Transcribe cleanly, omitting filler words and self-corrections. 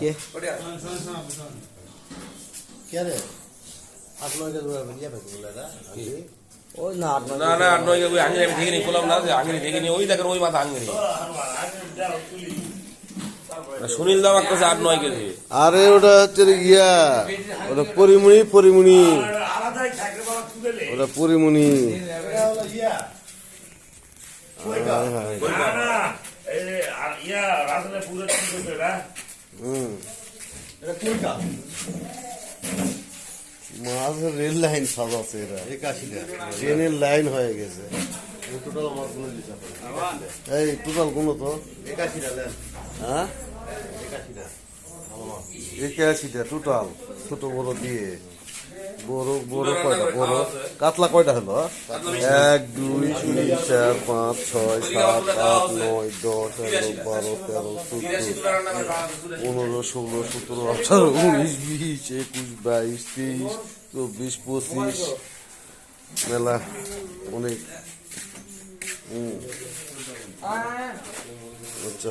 কে কে রে 8-9 কেজি ইয়া পাইছে বলে না ওই না না না 8-9 কেজি আঙিরি আমি দেখিনি বললাম না যে আঙিরি দেখিনি ওই দেখেন ওই মাথা আঙিরি সুনীল দাম একটা 8-9 কেজি আরে ওটা হচ্ছে ইয়া ওটা পরিমণি ওটা পরিমণি এটা হলো ইয়া এটা কোনটা মাঝে রেল লাইন সাজাচ্ছে এরা 81 টাকা ট্রেনের লাইন হয়ে গেছে টোটাল মাছগুলো দিতে হবে এই টোটাল কোনো তো 81 টাকা দেন হ্যাঁ 81 টাকা 81টা টোটাল ছোট বড় দিয়ে বড় কয়টা বড় কাতলা কয়টা হলো 1 2 3 4 5 6 7 8 9 10 11 12 13 14 15 16 17 18 19 20 21 22 23 24 25 মেলা অনেক আচ্ছা